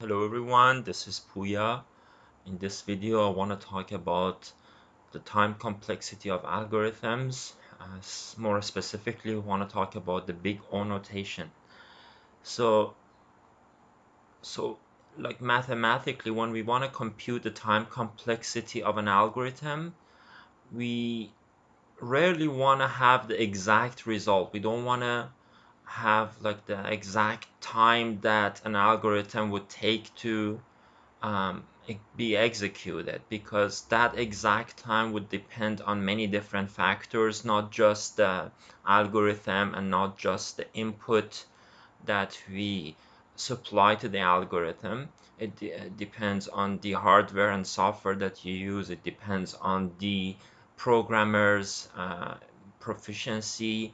Hello everyone, this is Puya. In this video, I want to talk about the time complexity of algorithms. More specifically, I want to talk about the big O notation. So, so like mathematically, when we want to compute the time complexity of an algorithm, we rarely want to have the exact result. We don't want to have like the exact time that an algorithm would take to be executed, because that exact time would depend on many different factors, not just the algorithm and not just the input that we supply to the algorithm. It depends on the hardware and software that you use. It depends on the programmer's proficiency.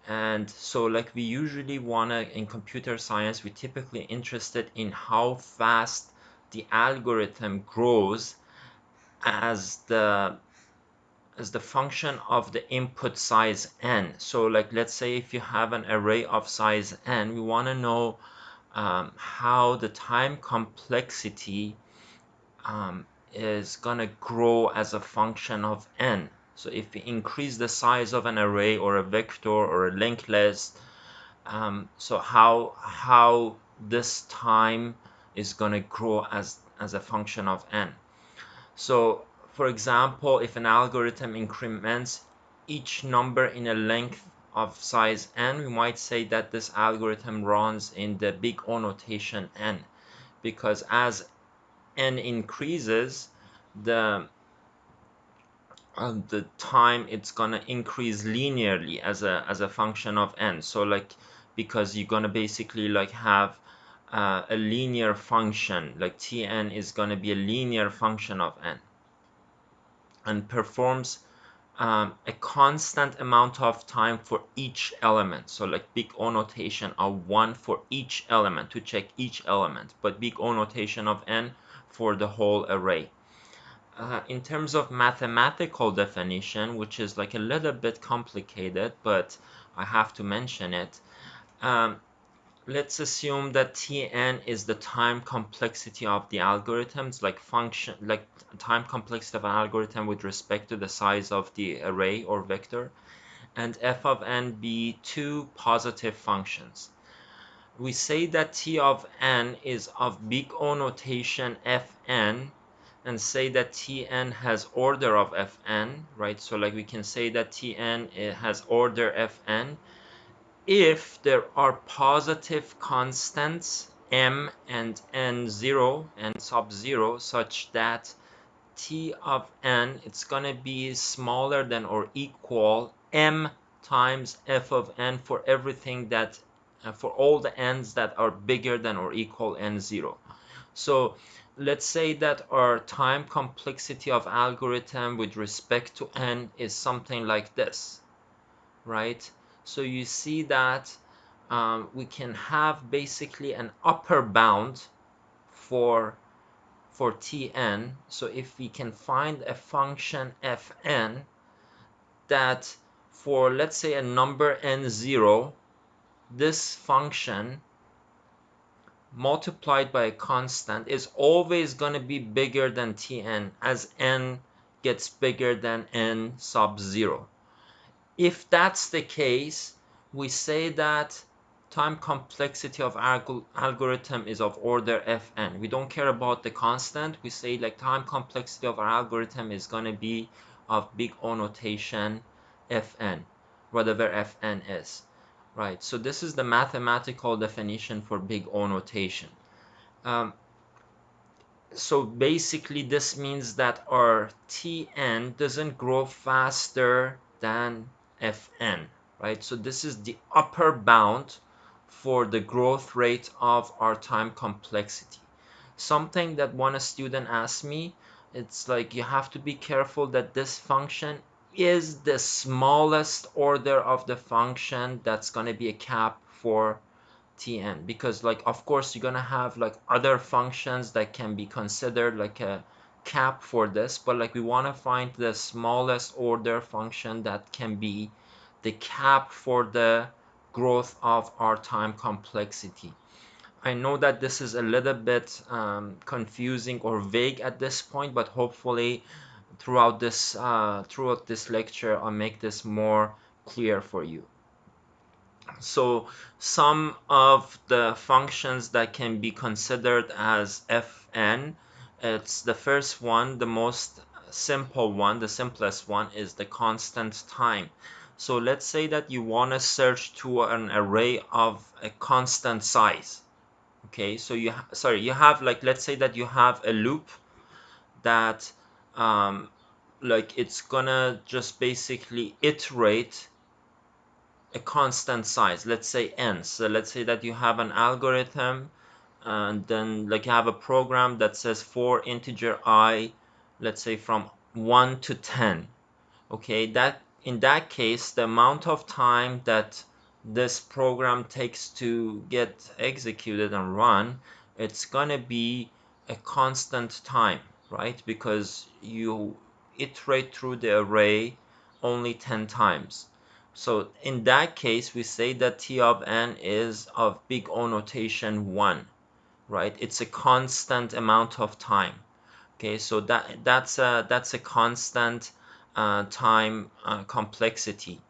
And so like we usually want to, in computer science, we're typically interested in how fast the algorithm grows as the function of the input size n. So like let's say if you have an array of size n, we want to know how the time complexity is gonna grow as a function of n. So if we increase the size of an array or a vector or a linked list, so how this time is gonna grow as a function of n. So for example, if an algorithm increments each number in a length of size n, we might say that this algorithm runs in the big O notation n, because as n increases, the the time it's gonna increase linearly as a function of n. So like, because you're gonna basically like have a linear function, like Tn is gonna be a linear function of n and performs a constant amount of time for each element. So like big O notation of 1 for each element to check each element, but big O notation of n for the whole array. In terms of mathematical definition, which is like a little bit complicated, but I have to mention it. Let's assume that Tn is the time complexity of the algorithms, like time complexity of an algorithm with respect to the size of the array or vector, and f of n be two positive functions. We say that T of n is of big O notation Fn, and say that Tn has order of Fn, right? So like we can say that Tn has order Fn if there are positive constants m and n0 and sub 0, such that T of n, it's gonna be smaller than or equal m times f of n for everything that for all the n's that are bigger than or equal n0. So let's say that our time complexity of algorithm with respect to n is something like this, right? So you see that we can have basically an upper bound for Tn. So if we can find a function Fn that for, let's say, a number n0, this function multiplied by a constant is always going to be bigger than Tn as n gets bigger than n sub 0. If that's the case, we say that time complexity of algorithm is of order Fn. We don't care about the constant. We say like time complexity of our algorithm is going to be of big O notation Fn, whatever Fn is, right? So this is the mathematical definition for big O notation. So basically this means that our Tn doesn't grow faster than Fn, right? So this is the upper bound for the growth rate of our time complexity. Something that one student asked me, it's like you have to be careful that this function is the smallest order of the function that's going to be a cap for Tn, because like of course you're gonna have like other functions that can be considered like a cap for this, but like we want to find the smallest order function that can be the cap for the growth of our time complexity. I know that this is a little bit confusing or vague at this point, but hopefully throughout this lecture I'll make this more clear for you. So some of the functions that can be considered as fn, it's the first one, the most simple one, the simplest one is the constant time. So let's say that you want to search to an array of a constant size. Okay, so you have, like, let's say that you have a loop that like it's gonna just basically iterate a constant size, let's say n. So let's say that you have an algorithm, and then like you have a program that says for integer I, let's say from 1 to 10. Okay, that in that case the amount of time that this program takes to get executed and run, it's gonna be a constant time, right? Because you iterate through the array only 10 times. So in that case we say that T of n is of big O notation 1, right? It's a constant amount of time. Okay, so that's a constant time complexity.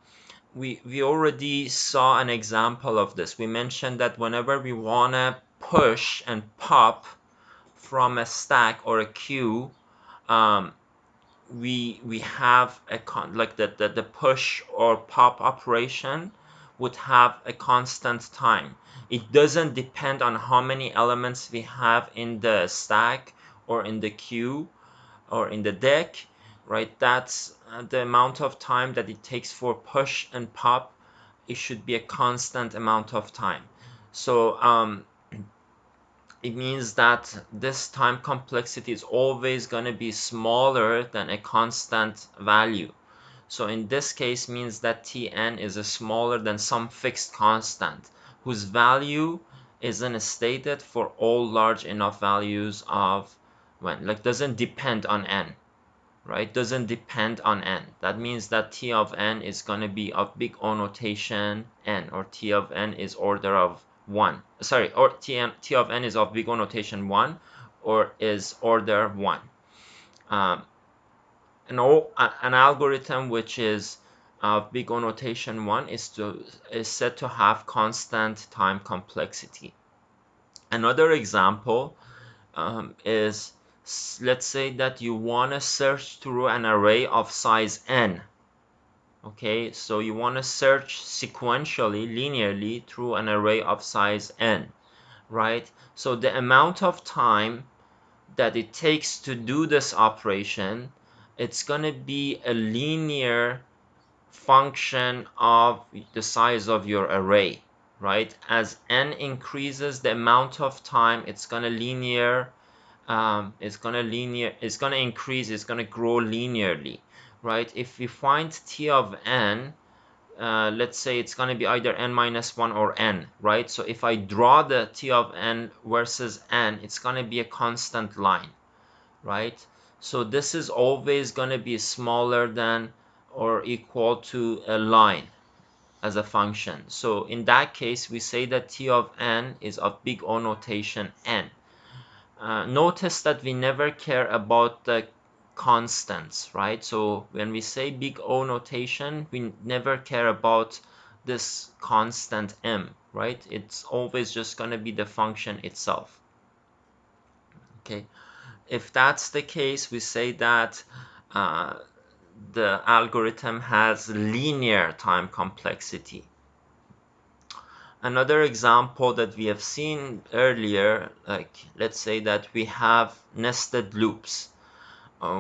We already saw an example of this. We mentioned that whenever we want to push and pop from a stack or a queue, um, we have a like the push or pop operation would have a constant time. It doesn't depend on how many elements we have in the stack or in the queue or in the deck, right? That's the amount of time that it takes for push and pop. It should be a constant amount of time. So it means that this time complexity is always going to be smaller than a constant value. So in this case means that Tn is smaller than some fixed constant whose value isn't stated for all large enough values of when, like, doesn't depend on n, right? Doesn't depend on n. That means that T of n is going to be of big O notation n, or T of n is order of 1. Sorry, or T of n is of big O notation 1, or is order 1. An algorithm which is of big O notation 1 is said to have constant time complexity. Another example is, let's say that you want to search through an array of size n. Okay, so you want to search sequentially, linearly through an array of size n, right? So the amount of time that it takes to do this operation, it's going to be a linear function of the size of your array, right? As n increases, the amount of time it's going to increase, it's going to grow linearly, right? If we find T of n, let's say it's going to be either n minus 1 or n, right? So if I draw the T of n versus n, it's going to be a constant line, right? So this is always going to be smaller than or equal to a line as a function. So in that case, we say that T of n is of big O notation n. Notice that we never care about the constants, right? So when we say big O notation, we never care about this constant m, right? It's always just going to be the function itself. Okay, if that's the case, we say that the algorithm has linear time complexity. Another example that we have seen earlier, like let's say that we have nested loops,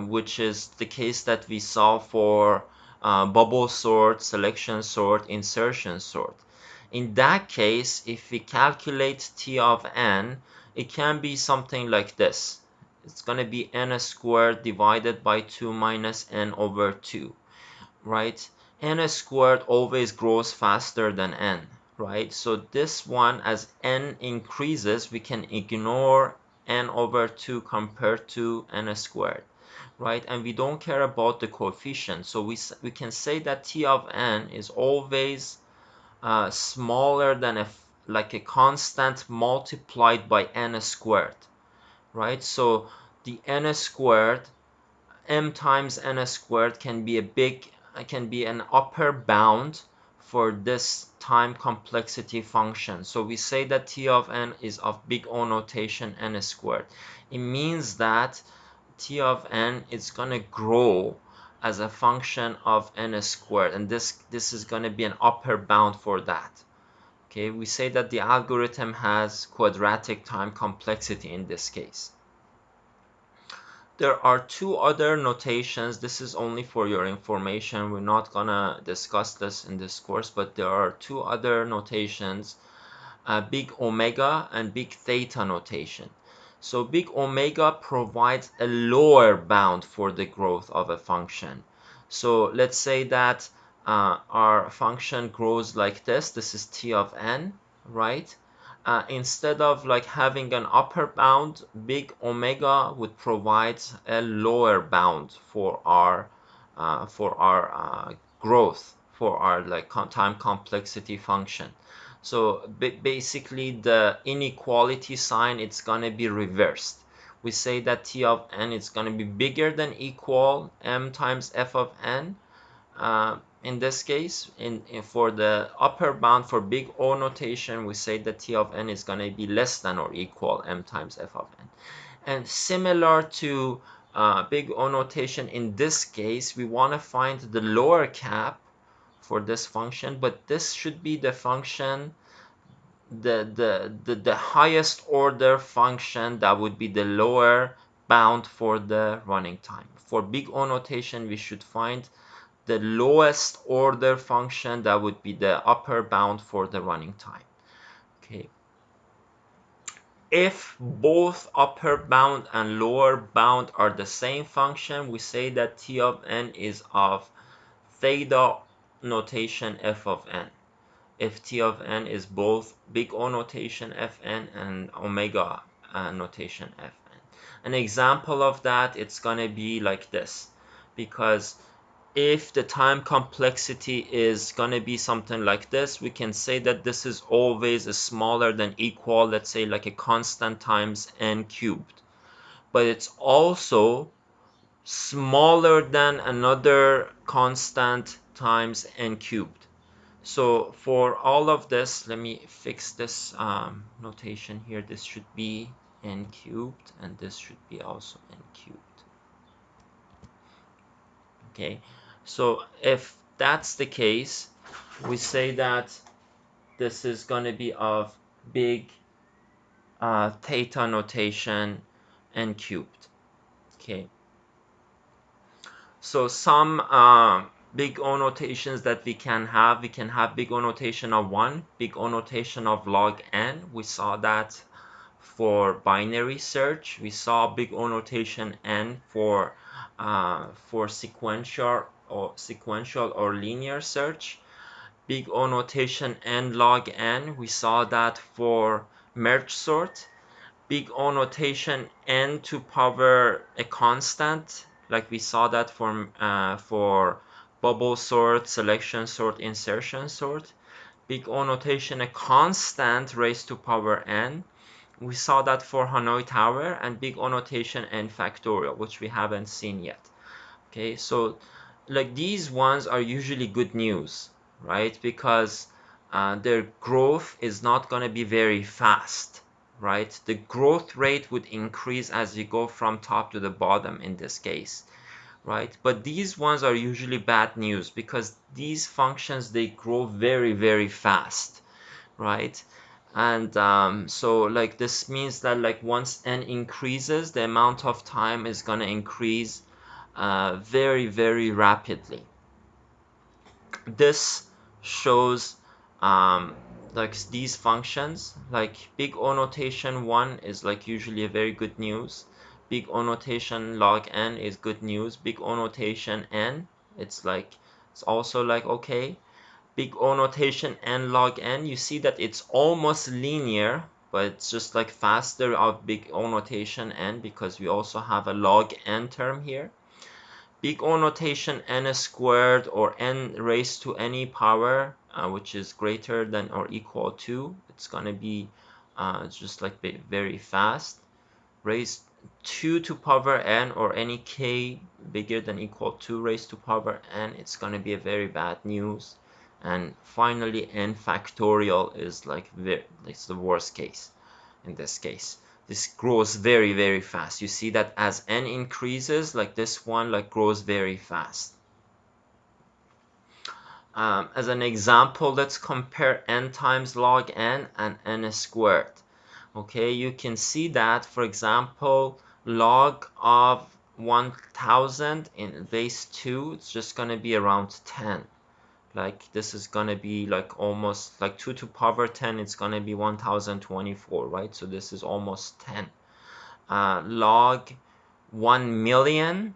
which is the case that we saw for bubble sort, selection sort, insertion sort. In that case, if we calculate T of n, it can be something like this. It's going to be n squared divided by 2 minus n over 2, right? N squared always grows faster than n, right? So this one, as n increases, we can ignore n over 2 compared to n squared, right? And we don't care about the coefficient. So we can say that T of n is always smaller than like a constant multiplied by n squared, right? So the n squared, m times n squared can be an upper bound for this time complexity function. So we say that t of n is of big O notation n squared. It means that t of n is going to grow as a function of n squared, and this is going to be an upper bound for that. Okay, we say that the algorithm has quadratic time complexity in this case. There are two other notations. This is only for your information. We're not gonna discuss this in this course, but there are two other notations, big omega and big theta notation. So big omega provides a lower bound for the growth of a function. So let's say that our function grows like this. This is t of n, right? Instead of like having an upper bound, big omega would provide a lower bound for our growth, for our like time complexity function. So basically the inequality sign, it's going to be reversed. We say that t of n is going to be bigger than equal m times f of n. In this case, for the upper bound for big O notation, we say that t of n is going to be less than or equal m times f of n. And similar to big O notation, in this case, we want to find the lower cap for this function, but this should be the function, the highest order function that would be the lower bound for the running time. For big O notation, we should find the lowest order function that would be the upper bound for the running time. Okay. If both upper bound and lower bound are the same function, we say that t of n is of theta notation f of n. If t of n is both big O notation fn and omega notation fn. An example of that, it's going to be like this, because if the time complexity is going to be something like this, we can say that this is always smaller than equal, let's say like a constant times n cubed. But it's also smaller than another constant times n cubed. So for all of this, let me fix this notation here. This should be n cubed, and this should be also n cubed. Okay, so if that's the case, we say that this is going to be of big theta notation n cubed. Okay, so some big O notations that we can have big O notation of 1, big O notation of log n. We saw that for binary search. We saw big O notation n for sequential or linear search. Big O notation n log n. We saw that for merge sort. Big O notation n to power a constant, like we saw that for bubble sort, selection sort, insertion sort. Big O notation a constant raised to power n. We saw that for Hanoi Tower. And big O notation n factorial, which we haven't seen yet. Okay, so like these ones are usually good news, right? Because their growth is not going to be very fast, right? The growth rate would increase as you go from top to the bottom in this case, right? But these ones are usually bad news, because these functions, they grow very, very fast, right? And so like this means that like once n increases, the amount of time is going to increase very, very rapidly. This shows like these functions, like big O notation 1 is like usually a very good news. Big O notation log n is good news. Big O notation n, it's also like okay. Big O notation n log n, you see that it's almost linear, but it's just like faster of big O notation n, because we also have a log n term here. Big O notation n squared or n raised to any power, which is greater than or equal to, it's going to be just like very fast. Raise 2 to power n or any k bigger than equal to raised to power n, it's going to be a very bad news. And finally, n factorial is like it's the worst case. In this case, this grows very fast. You see that as n increases, like this one like grows very fast. As an example, let's compare n times log n and n squared. Okay, you can see that, for example, log of 1000 in base 2, it's just going to be around 10. Like this is going to be like almost like 2 to power 10, it's going to be 1024, right? So this is almost 10. Log 1 million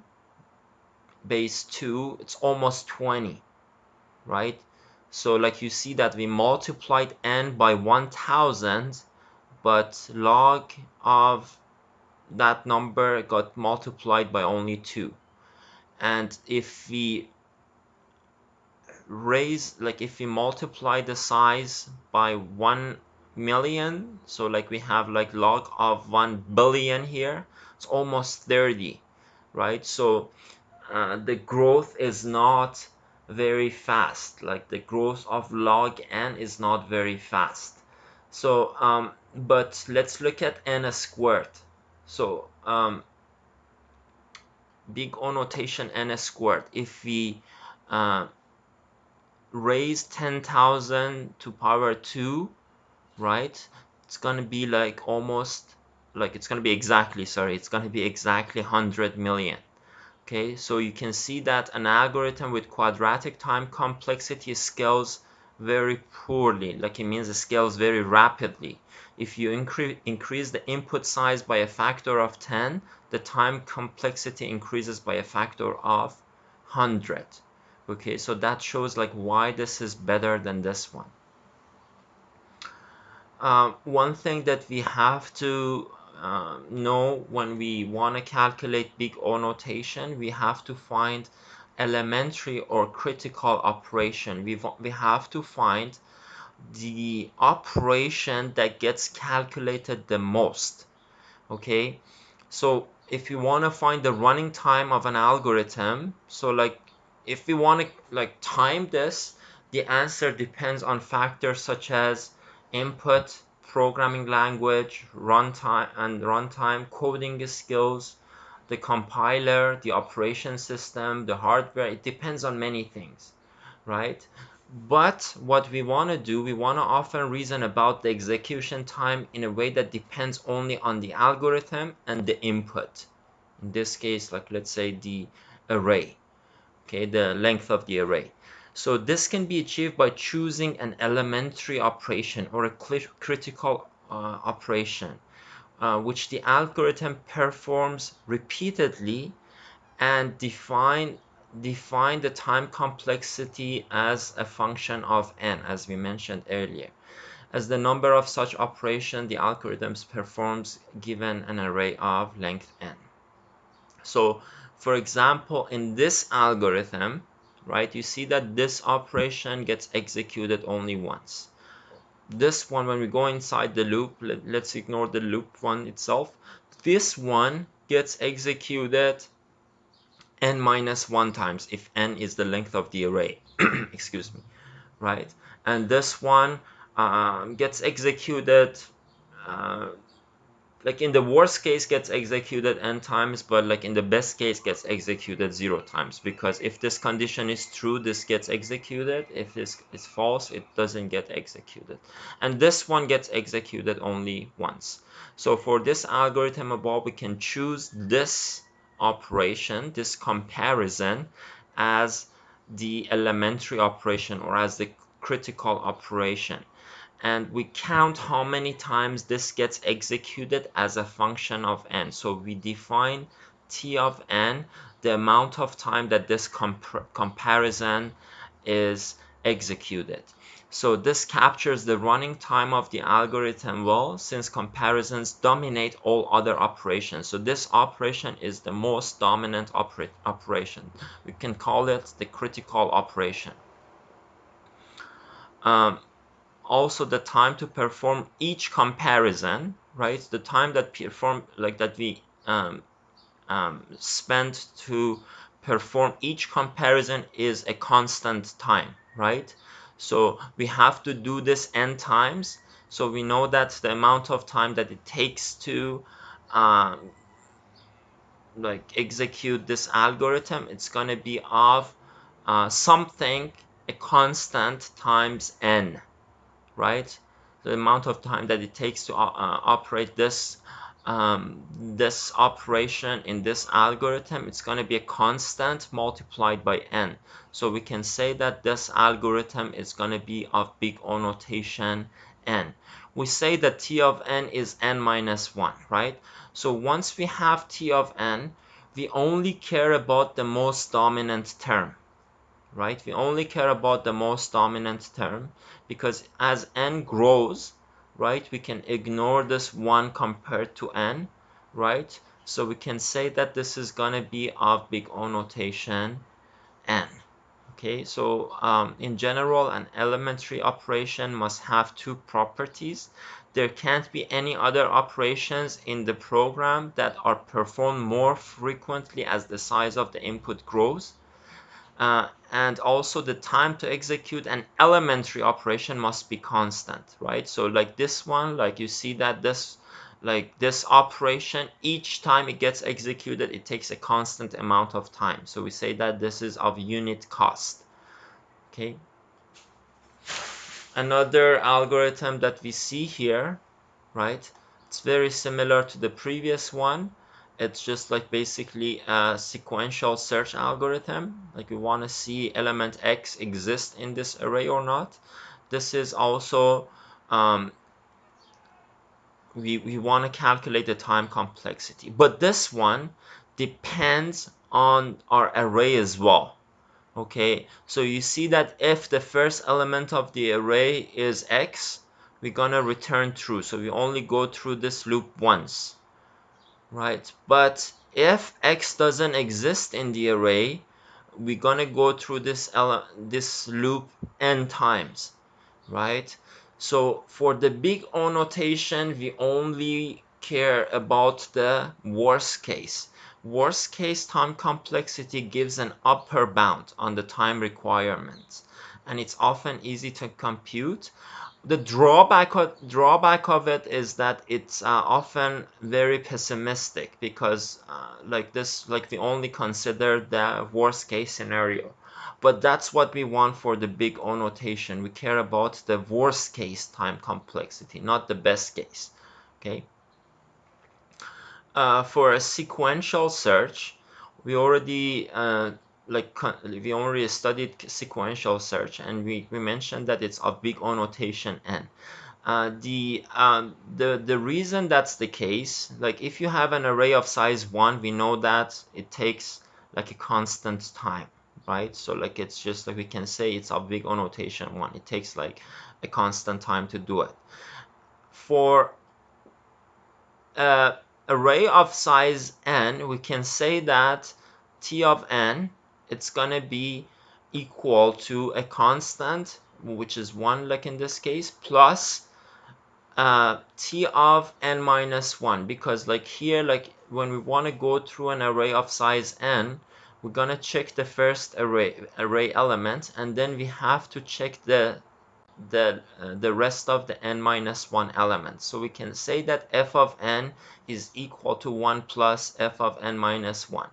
base 2, it's almost 20, right? So like you see that we multiplied n by 1000, but log of that number got multiplied by only 2. And if we if we multiply the size by 1 million, so like we have like log of 1 billion here, it's almost 30, right? So the growth is not very fast. Like the growth of log n is not very fast. So but let's look at n squared. So big O notation n squared, if we raise 10,000 to power 2, right, it's gonna be like almost like it's gonna be exactly 100 million. Okay, so you can see that an algorithm with quadratic time complexity scales very poorly. Like it means it scales very rapidly. If you increase the input size by a factor of 10, the time complexity increases by a factor of 100. Okay, so that shows like why this is better than this one. One thing that we have to know when we want to calculate big O notation, we have to find elementary or critical operation. We have to find the operation that gets calculated the most. Okay, so if you want to find the running time of an algorithm, so like if we want to like time this, the answer depends on factors such as input, programming language, runtime, coding skills, the compiler, the operation system, the hardware. It depends on many things, right? But what we want to do, we want to often reason about the execution time in a way that depends only on the algorithm and the input. In this case, like let's say the array, okay, the length of the array. So this can be achieved by choosing an elementary operation or a critical operation, which the algorithm performs repeatedly and define the time complexity as a function of n, as we mentioned earlier, as the number of such operations the algorithm performs given an array of length n. So for example, in this algorithm, right, you see that this operation gets executed only once. This one, when we go inside the loop, let's ignore the loop one itself, this one gets executed n minus 1 times if n is the length of the array. Excuse me, right? And this one gets executed like in the worst case gets executed n times, but like in the best case gets executed 0 times, because if this condition is true, this gets executed. If this is false, it doesn't get executed. And this one gets executed only once. So for this algorithm above, we can choose this operation, this comparison, as the elementary operation or as the critical operation. And we count how many times this gets executed as a function of n. So we define t of n, the amount of time that this comparison is executed. So this captures the running time of the algorithm well, since comparisons dominate all other operations. So this operation is the most dominant operation. We can call it the critical operation. Also the time to perform each comparison, right? The time that we spent to perform each comparison is a constant time, right? So we have to do this n times. So we know that the amount of time that it takes to execute this algorithm, it's going to be of something, a constant times n, right? The amount of time that it takes to operate this operation in this algorithm, it's going to be a constant multiplied by n. So we can say that this algorithm is going to be of big O notation n. We say that t of n is n minus 1, right? So once we have t of n, we only care about the most dominant term, right? We only care about the most dominant term, because as n grows, right, we can ignore this 1 compared to n, right? So we can say that this is going to be of big O notation n. Okay, so in general, an elementary operation must have two properties. There can't be any other operations in the program that are performed more frequently as the size of the input grows. And also the time to execute an elementary operation must be constant, right? So like this one, like you see that this operation, each time it gets executed, it takes a constant amount of time. So we say that this is of unit cost. Okay. Another algorithm that we see here, right? It's very similar to the previous one. It's just like basically a sequential search algorithm. Like we want to see element X exist in this array or not. This is also we want to calculate the time complexity, but this one depends on our array as well. Okay, so you see that if the first element of the array is X, we're gonna return true. So we only go through this loop once, right? But if X doesn't exist in the array, we're gonna go through this loop n times, right? So for the big O notation, we only care about the worst case. Worst case time complexity gives an upper bound on the time requirements, and it's often easy to compute. The drawback of it is that it's often very pessimistic, because we only consider the worst case scenario. But that's what we want for the big O notation. We care about the worst case time complexity, not the best case. Okay. For a sequential search, we already studied sequential search, and we mentioned that it's of big O notation n. The reason that's the case, like if you have an array of size 1, we know that it takes like a constant time, right? So like it's just like we can say it's of big O notation 1. It takes like a constant time to do it. For array of size n, we can say that t of n, it's gonna be equal to a constant, which is 1, like in this case, plus t of n minus 1, because like here, like when we want to go through an array of size n, we're gonna check the first array element, and then we have to check the rest of the n minus 1 elements. So we can say that f of n is equal to 1 plus f of n minus 1.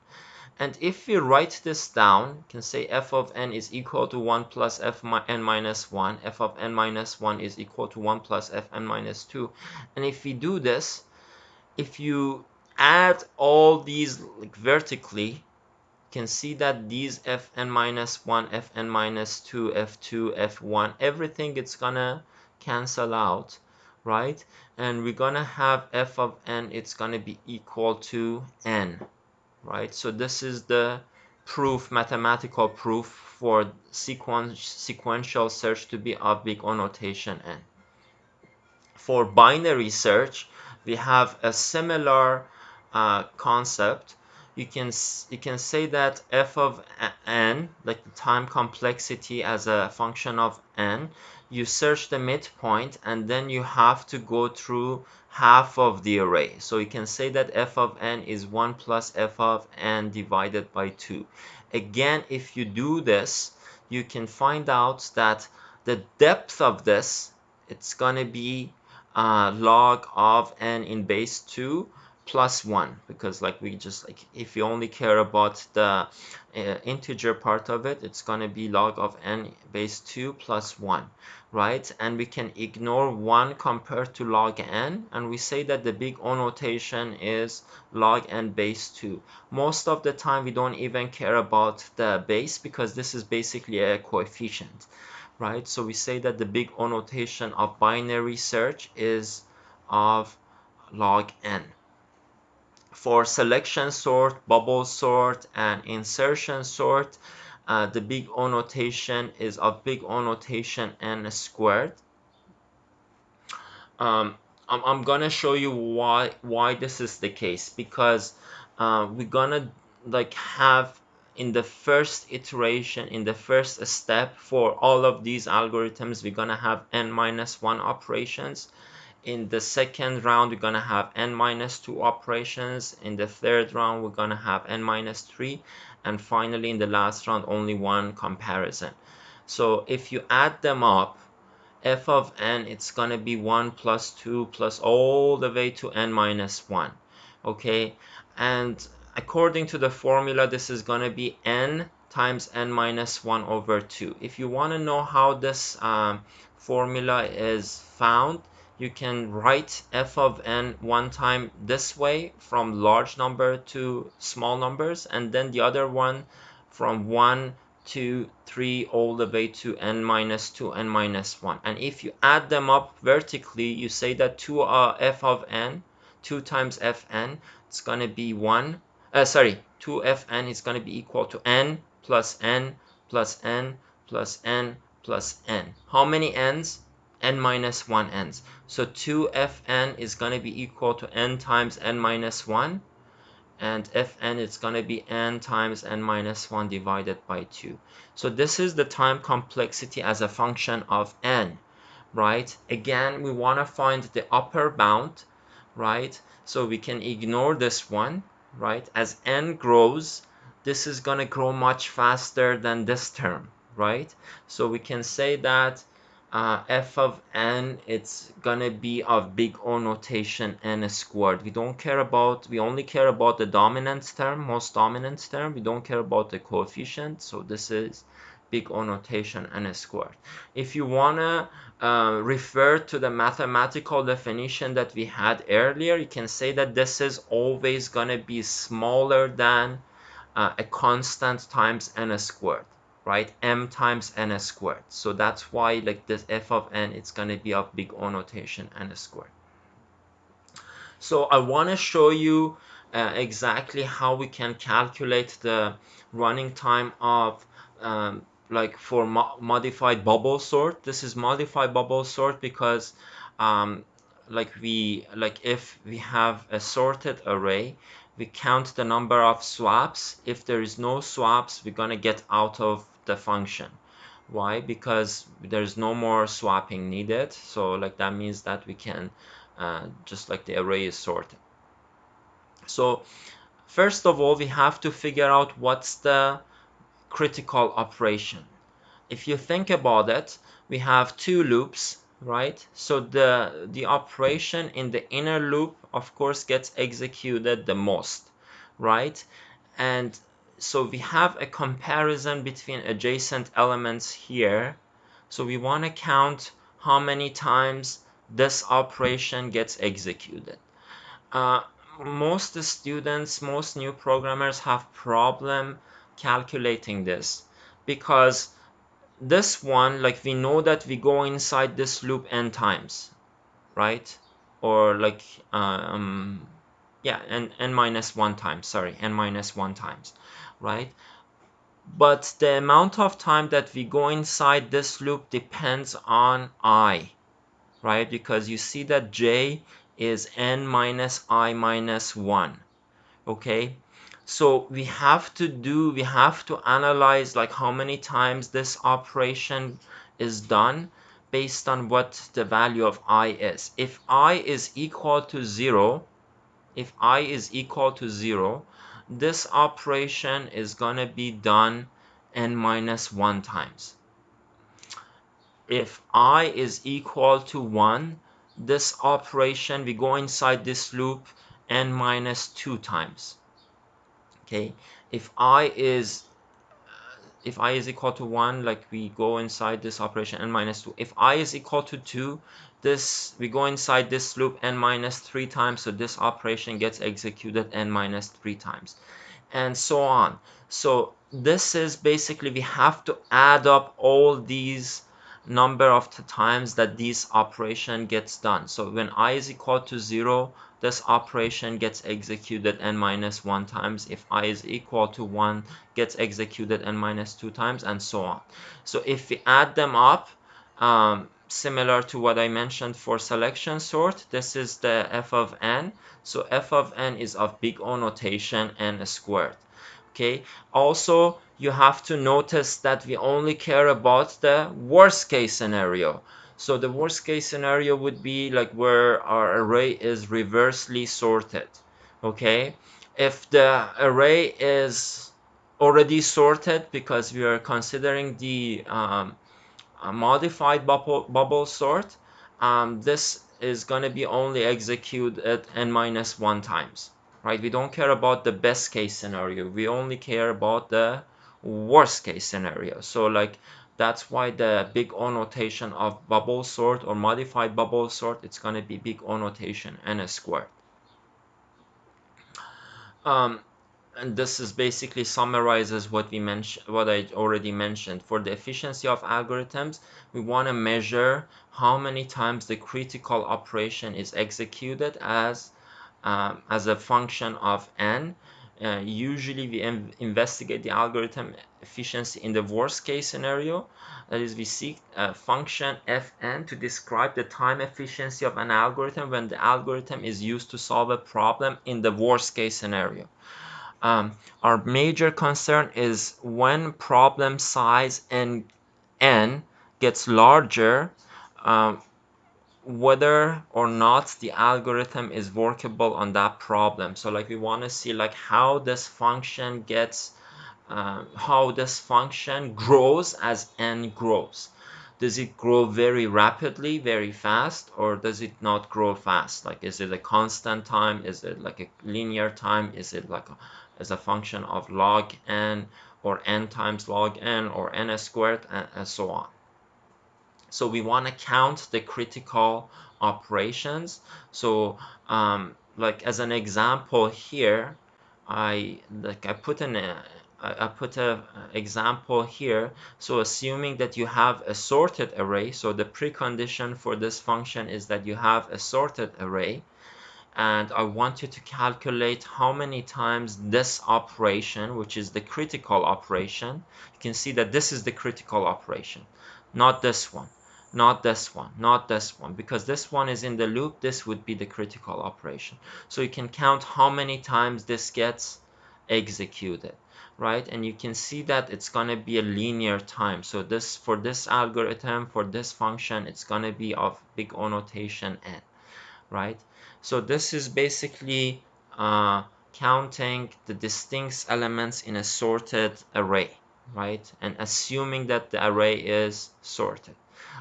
And if we write this down, we can say f of n is equal to 1 plus f n minus 1. F of n minus 1 is equal to 1 plus f n minus 2. And if we do this, if you add all these like vertically, can see that these fn minus 1, fn minus 2, f2, f1, everything, it's gonna cancel out, right? And we're gonna have f of n, it's gonna be equal to n, right? So this is the proof, mathematical proof for sequential search to be of big O notation n. For binary search, we have a similar concept. you can say that f of n, like the time complexity as a function of n, you search the midpoint and then you have to go through half of the array. So you can say that f of n is 1 plus f of n divided by 2. Again, if you do this, you can find out that the depth of this, it's gonna be log of n in base 2 plus 1, because like we just like, if you only care about the integer part of it, it's going to be log of n base 2 plus 1, right? And we can ignore 1 compared to log n, and we say that the big O notation is log n base 2. Most of the time we don't even care about the base, because this is basically a coefficient, right? So we say that the big O notation of binary search is of log n. For selection sort, bubble sort, and insertion sort, the big O notation is of big O notation n squared. I'm gonna show you why this is the case, because we're gonna like have in the first iteration, in the first step for all of these algorithms, we're gonna have n minus 1 operations. In the second round, we're gonna have n minus 2 operations. In the third round, we're gonna have n minus 3, and finally in the last round, only one comparison. So if you add them up, f of n, it's gonna be 1 plus 2 plus all the way to n minus 1. Okay, and according to the formula, this is gonna be n times n minus 1 over 2. If you want to know how this formula is found, you can write f of n one time this way, from large number to small numbers, and then the other one from 1, 2, 3 all the way to n minus 2, n minus 1. And if you add them up vertically, you say that 2 f of n, 2 times fn, it's going to be 2 fn is going to be equal to n plus n plus n plus n plus n. How many n's? N minus 1 n's. So 2 fn is going to be equal to n times n minus 1, and fn is going to be n times n minus 1 divided by 2. So this is the time complexity as a function of n, right? Again, we want to find the upper bound, right? So we can ignore this one, right? As n grows, this is going to grow much faster than this term, right? So we can say that f of n, it's gonna be of big O notation n squared. We only care about the dominant term, most dominant term. We don't care about the coefficient. So this is big O notation n squared. If you wanna refer to the mathematical definition that we had earlier, you can say that this is always gonna be smaller than a constant times n squared, right? M times n squared. So that's why like this f of n, it's going to be of big O notation n squared. So I want to show you exactly how we can calculate the running time of like for modified bubble sort. This is modified bubble sort because if we have a sorted array, we count the number of swaps. If there is no swaps, we're gonna get out of the function. Why? Because there's no more swapping needed. So like that means that we can just like the array is sorted. So first of all, we have to figure out what's the critical operation. If you think about it, we have two loops, right? So the operation in the inner loop, of course, gets executed the most, right? And so we have a comparison between adjacent elements here. So we want to count how many times this operation gets executed. Most students, most new programmers have problem calculating this, because this one, like we know that we go inside this loop n times, right? Or like yeah, n minus 1 times, sorry, n minus 1 times, right? But the amount of time that we go inside this loop depends on I, right? Because you see that j is n minus I minus 1. Okay, so we have to analyze like how many times this operation is done based on what the value of I is. If I is equal to 0, if I is equal to 0, this operation is gonna be done n minus 1 times. If I is equal to 1, this operation, we go inside this loop n minus 2 times. Okay, if I is equal to 1, like we go inside this operation n minus 2. If I is equal to 2, this we go inside this loop n minus 3 times, so this operation gets executed n minus 3 times, and so on. So this is basically, we have to add up all these number of times that this operation gets done. So when I is equal to 0, this operation gets executed n minus 1 times. If I is equal to 1, gets executed n minus 2 times, and so on. So if we add them up, similar to what I mentioned for selection sort, this is the f of n. So f of n is of big O notation, n squared. Okay, also you have to notice that we only care about the worst case scenario. So the worst case scenario would be like where our array is reversely sorted. Okay, if the array is already sorted, because we are considering the modified bubble sort, this is going to be only executed n minus 1 times, right? We don't care about the best case scenario, we only care about the worst case scenario. So like that's why the big O notation of bubble sort or modified bubble sort, it's going to be big O notation n squared. And this is basically summarizes what we mentioned, what I already mentioned. For the efficiency of algorithms, we want to measure how many times the critical operation is executed as a function of n. Usually we investigate the algorithm efficiency in the worst case scenario. That is, we seek a function fn to describe the time efficiency of an algorithm when the algorithm is used to solve a problem in the worst case scenario. Our major concern is when problem size and n gets larger, whether or not the algorithm is workable on that problem. So like we want to see like how this function gets, how this function grows as n grows. Does it grow very rapidly, very fast, or does it not grow fast? Like, is it a constant time? Is it like a linear time? Is it like as a function of log n, or n times log n, or n squared, and so on? So we want to count the critical operations. So like as an example here, I put a example here. So assuming that you have a sorted array, so the precondition for this function is that you have a sorted array, and I want you to calculate how many times this operation, which is the critical operation, you can see that this is the critical operation, not this one, not this one, not this one, because this one is in the loop. This would be the critical operation. So you can count how many times this gets executed, right? And you can see that it's going to be a linear time. So this, for this algorithm, for this function, it's going to be of big O notation n, right? So this is basically counting the distinct elements in a sorted array, right? And assuming that the array is sorted.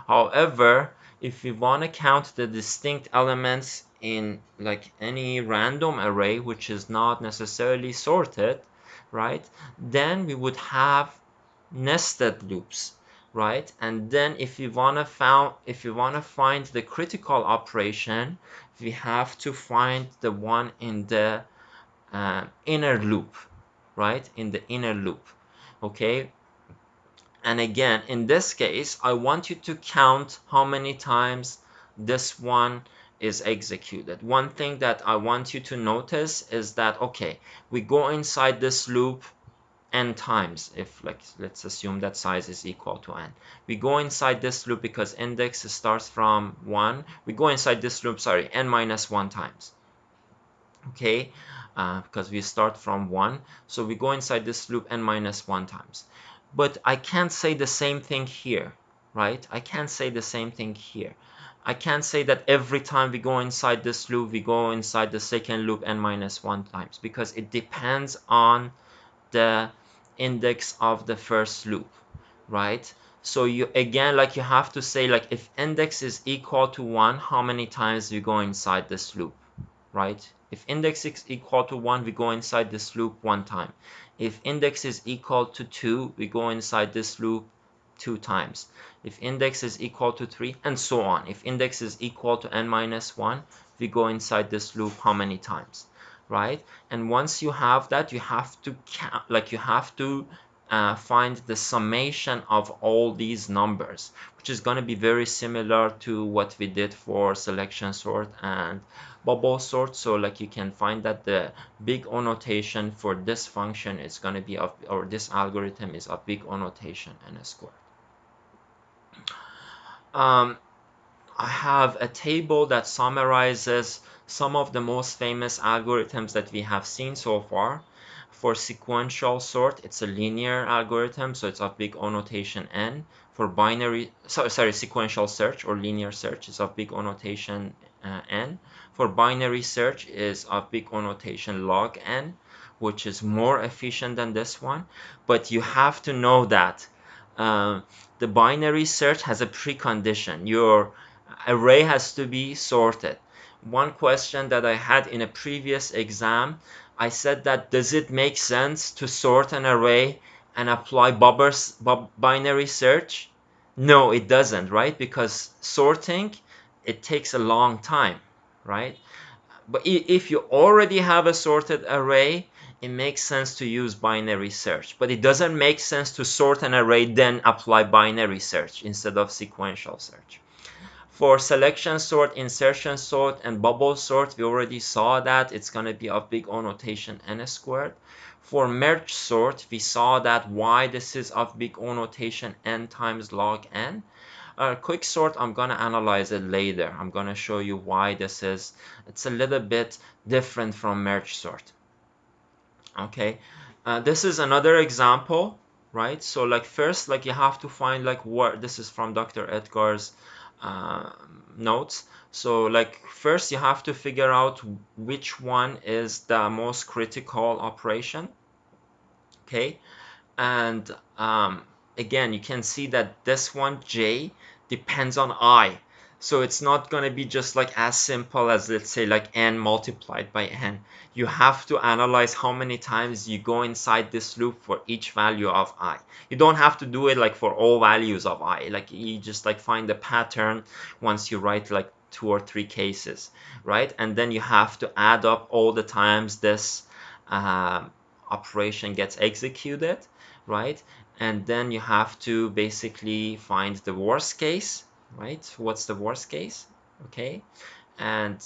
However, if we want to count the distinct elements in like any random array, which is not necessarily sorted, right, then we would have nested loops, right? And then if you want to find the critical operation, we have to find the one in the inner loop, right? In the inner loop. Okay, and again, in this case, I want you to count how many times this one is executed. One thing that I want you to notice is that, okay, we go inside this loop n times. If, like, let's assume that size is equal to n, we go inside this loop because index starts from 1. We go inside this loop, sorry, n minus 1 times. Okay, because we start from 1. So we go inside this loop n minus 1 times. But I can't say the same thing here, right? I can't say the same thing here. I can't say that every time we go inside this loop, we go inside the second loop n minus 1 times, because it depends on the index of the first loop, right? So you again, like, you have to say, like, if index is equal to 1, how many times we go inside this loop, right? If index is equal to 1, we go inside this loop 1 time. If index is equal to 2, we go inside this loop 2 times. If index is equal to 3, and so on. If index is equal to n minus 1, we go inside this loop how many times, right? And once you have that, you have to count, like, you have to find the summation of all these numbers, which is going to be very similar to what we did for selection sort and bubble sort. So, like, you can find that the big O notation for this function is going to be of, or this algorithm is of big O notation n squared. I have a table that summarizes some of the most famous algorithms that we have seen so far. For sequential sort, it's a linear algorithm, so it's of big O notation n. For binary, sequential search or linear search is of big O notation n. For binary search is of big O notation log n, which is more efficient than this one. But you have to know that the binary search has a precondition. Your array has to be sorted. One question that I had in a previous exam, I said that, does it make sense to sort an array and apply binary search? No, it doesn't, right? Because sorting, it takes a long time, right? But if you already have a sorted array, it makes sense to use binary search. But it doesn't make sense to sort an array then apply binary search instead of sequential search. For selection sort, insertion sort, and bubble sort, we already saw that it's going to be of big O notation n squared. For merge sort, we saw that why this is of big O notation n times log n. Quick sort, I'm going to analyze it later. I'm going to show you why it's a little bit different from merge sort. Okay, this is another example, right? So, like, first, like, you have to find, like, what, this is from Dr. Edgar's notes. So, like, first you have to figure out which one is the most critical operation. Okay, and again, you can see that this one, J, depends on I. So it's not going to be just like as simple as, let's say, like n multiplied by n. You have to analyze how many times you go inside this loop for each value of I. You don't have to do it like for all values of I. Like, you just like find the pattern once you write like 2 or 3 cases, right? And then you have to add up all the times this operation gets executed, right? And then you have to basically find the worst case, right? What's the worst case? Okay, and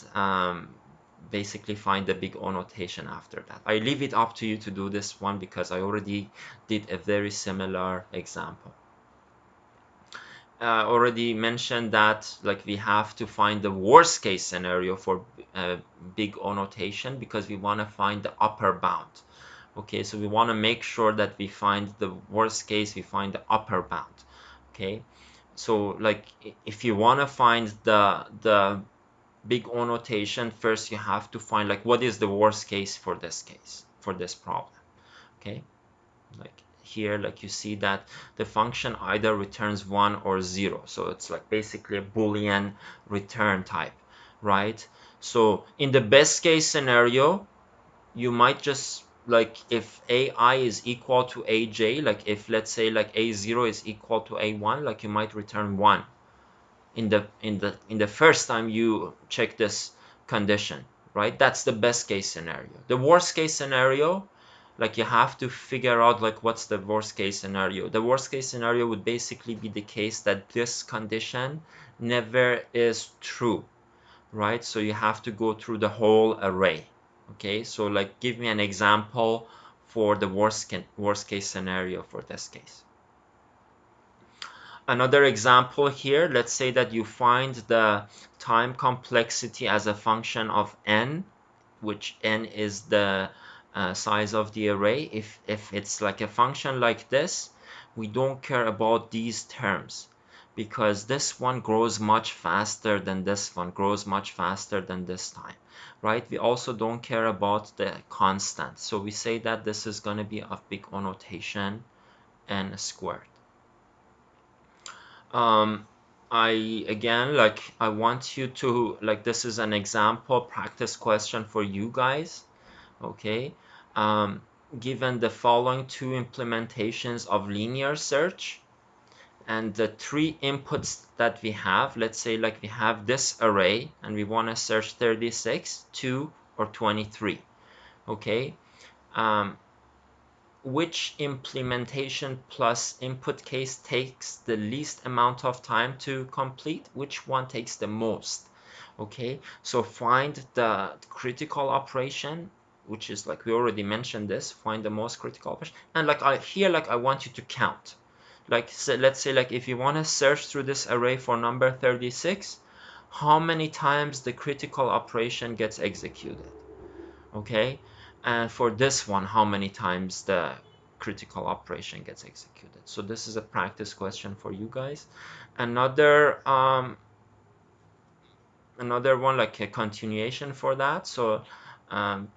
basically find the big O notation after that. I leave it up to you to do this one because I already did a very similar example. Already mentioned that, like, we have to find the worst case scenario for big O notation because we want to find the upper bound. Okay, so we want to make sure that we find the worst case, we find the upper bound. Okay, so, like, if you want to find the big O notation, first you have to find, like, what is the worst case, for this problem. Okay, like here, like, you see that the function either returns 1 or 0, so it's like basically a Boolean return type, right? So in the best case scenario, you might just, like, if AI is equal to AJ, like, if, let's say, like, A0 is equal to A1, like, you might return 1 in the first time you check this condition, right? That's the best case scenario. The worst case scenario, like, you have to figure out, like, what's the worst case scenario. The worst case scenario would basically be the case that this condition never is true, right? So you have to go through the whole array. Okay, so, like, give me an example for the worst case scenario for this case. Another example here, let's say that you find the time complexity as a function of n which n is the size of the array. If it's like a function like this, we don't care about these terms, because this one grows much faster than this one, grows much faster than this time, right? We also don't care about the constant, so we say that this is going to be of big O notation n squared. I want you to, like, this is an example practice question for you guys. Okay, given the following two implementations of linear search and the three inputs that we have, let's say like we have this array and we want to search 36, 2, or 23. Okay, which implementation plus input case takes the least amount of time to complete? Which one takes the most? Okay, so find the critical operation, which is like we already mentioned this, find the most critical operation, and like I want you to count. Like, so let's say like if you want to search through this array for number 36, how many times the critical operation gets executed? Okay, and for this one, how many times the critical operation gets executed? So this is a practice question for you guys. Another another one, like a continuation for that. So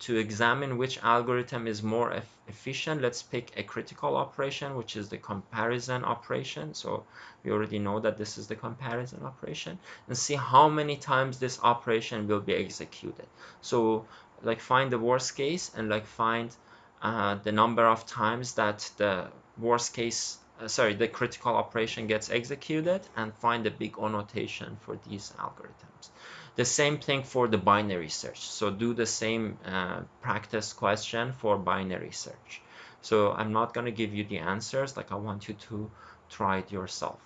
to examine which algorithm is more efficient, let's pick a critical operation, which is the comparison operation. So we already know that this is the comparison operation, and see how many times this operation will be executed. So like find the worst case and like find the number of times that the worst case the critical operation gets executed, and find the big O notation for these algorithms. The same thing for the binary search. So do the same practice question for binary search. So I'm not going to give you the answers, like I want you to try it yourself.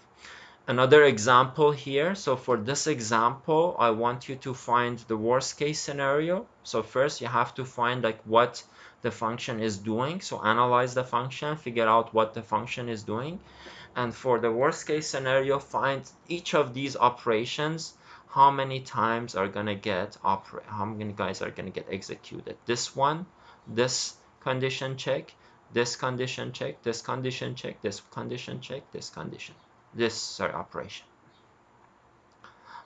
Another example here. So for this example, I want you to find the worst case scenario. So first you have to find like what the function is doing. So analyze the function, figure out what the function is doing. And for the worst case scenario, find each of these operations, how many times are gonna get how many guys are gonna get executed. This one, this condition check, this condition check, this condition check, this condition check, this condition, this operation.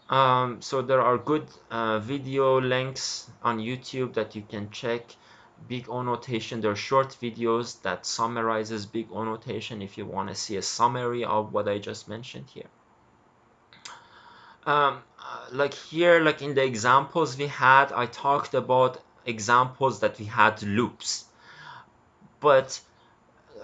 So there are good video links on YouTube that you can check. Big O notation, there are short videos that summarizes big O notation if you want to see a summary of what I just mentioned here. Like here, like in the examples we had, I talked about examples that we had loops, but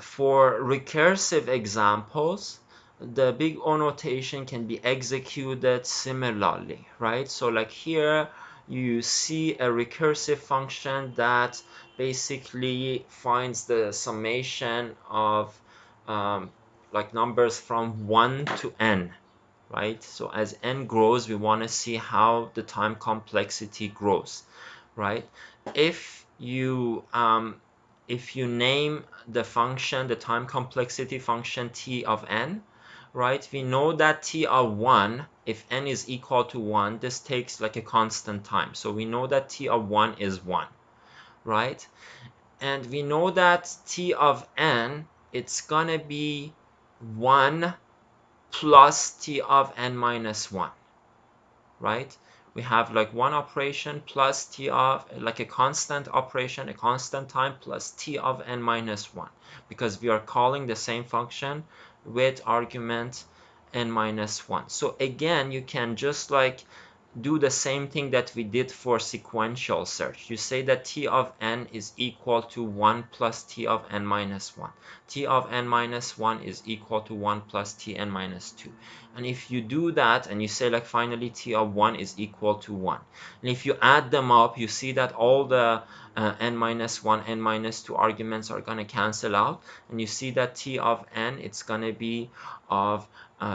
for recursive examples, the big O notation can be executed similarly, right? So like here you see a recursive function that basically finds the summation of like numbers from 1 to n, right? So as n grows, we want to see how the time complexity grows, right? If you name the function, the time complexity function t of n, right? We know that t of 1, if n is equal to 1, this takes like a constant time. So we know that t of 1 is 1, right? And we know that t of n, it's gonna be 1 plus t of n minus 1, right? We have like one operation plus t of, like a constant operation, a constant time, plus t of n minus 1, because we are calling the same function with argument n minus 1. So again, you can just like do the same thing that we did for sequential search. You say that t of n is equal to 1 plus t of n minus 1. T of n minus 1 is equal to 1 plus t n minus 2. And if you do that and you say like finally t of 1 is equal to 1, and if you add them up, you see that all the n minus 1, n minus 2 arguments are going to cancel out, and you see that t of n, it's going to be of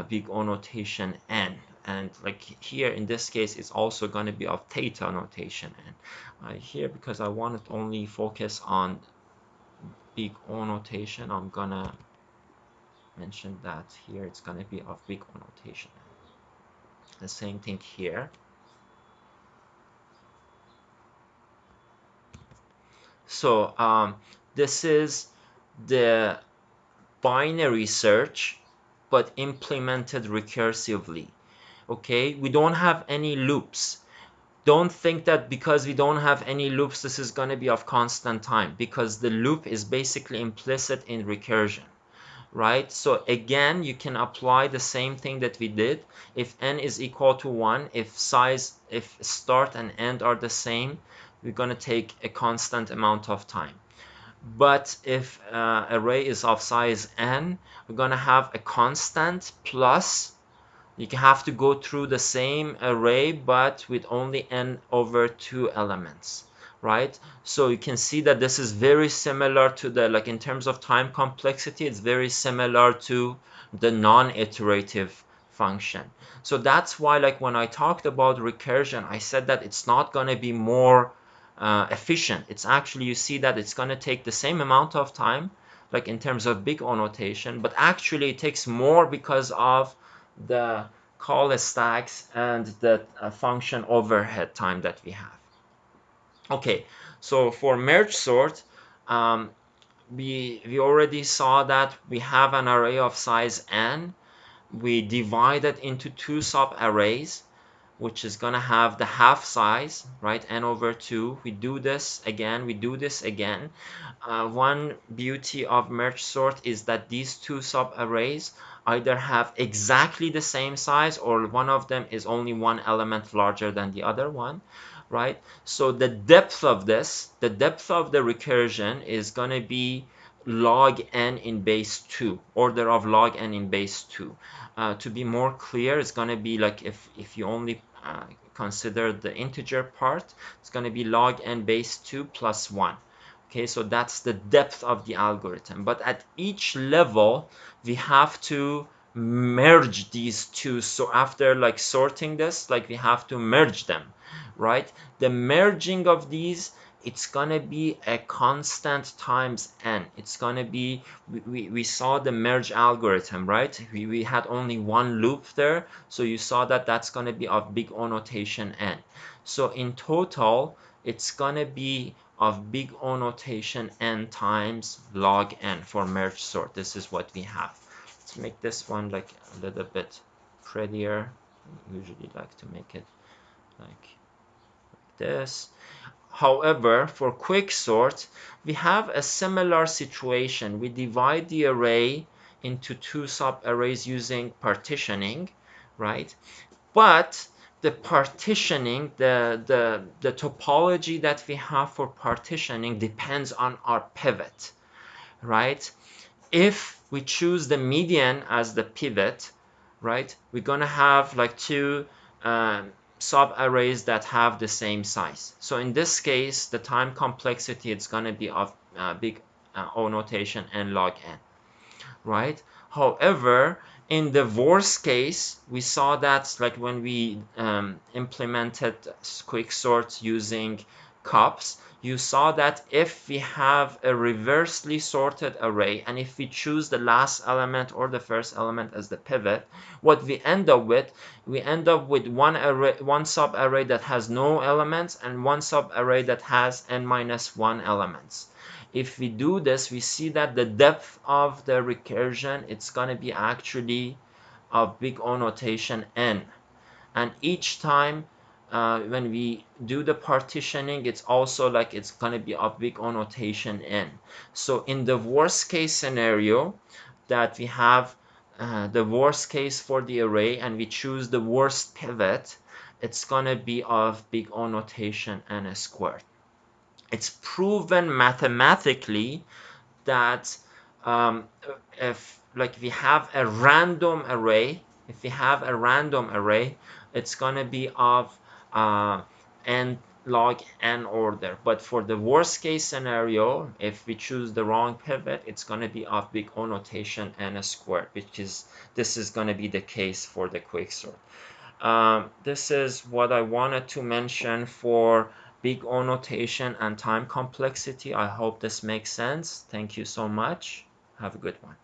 big O notation n. And like here in this case, it's also going to be of theta notation n. Here, because I want to only focus on big O notation, I'm gonna mention that here it's going to be of big O notation n. The same thing here. So this is the binary search but implemented recursively. Okay, we don't have any loops. Don't think that because we don't have any loops this is going to be of constant time, because the loop is basically implicit in recursion, right? So again, you can apply the same thing that we did. If n is equal to 1, if start and end are the same, we're going to take a constant amount of time. But if array is of size n, we're going to have a constant plus, you have to go through the same array but with only n over 2 elements, right? So you can see that this is very similar to the, like in terms of time complexity, it's very similar to the non-iterative function. So that's why, like when I talked about recursion, I said that it's not going to be more efficient. It's actually, you see that it's going to take the same amount of time, like in terms of big O notation, but actually it takes more because of the call stacks and the function overhead time that we have. Okay, so for merge sort, we already saw that we have an array of size n. We divide it into two sub arrays, which is going to have the half size, right, n over 2. We do this again, we do this again. One beauty of merge sort is that these two sub arrays either have exactly the same size or one of them is only one element larger than the other one, right? So the depth of this, the depth of the recursion is going to be log n in base 2, order of log n in base 2. To be more clear, it's going to be like if you only consider the integer part, it's going to be log n base 2 plus 1. Okay, so that's the depth of the algorithm. But at each level, we have to merge these two. So after like sorting this, like we have to merge them, right? The merging of these, it's gonna be a constant times n. It's gonna be, we saw the merge algorithm, right? We had only one loop there, so you saw that that's gonna be of big O notation n. So in total, it's gonna be of big O notation n times log n for merge sort. This is what we have. Let's make this one like a little bit prettier. I usually like to make it like this. However, for quicksort, we have a similar situation. We divide the array into two sub-arrays using partitioning, right? But the partitioning, the topology that we have for partitioning depends on our pivot, right? If we choose the median as the pivot, right, we're gonna have like two sub arrays that have the same size. So in this case, the time complexity is gonna be of big O notation n log n, right? However, in the worst case, we saw that like when we implemented quicksort using cups, you saw that if we have a reversely sorted array and if we choose the last element or the first element as the pivot, what we end up with, one array, one sub array that has no elements and one sub array that has n-1 elements. If we do this, we see that the depth of the recursion, it's going to be actually of big O notation n. And each time when we do the partitioning, it's also like it's going to be of big O notation n. So in the worst case scenario that we have the worst case for the array and we choose the worst pivot, it's going to be of big O notation n squared. It's proven mathematically that if like we have a random array, it's gonna be of n log n order. But for the worst case scenario, if we choose the wrong pivot, it's gonna be of big O notation n squared, which is, this is gonna be the case for the quicksort. This is what I wanted to mention for big O notation and time complexity. I hope this makes sense. Thank you so much. Have a good one.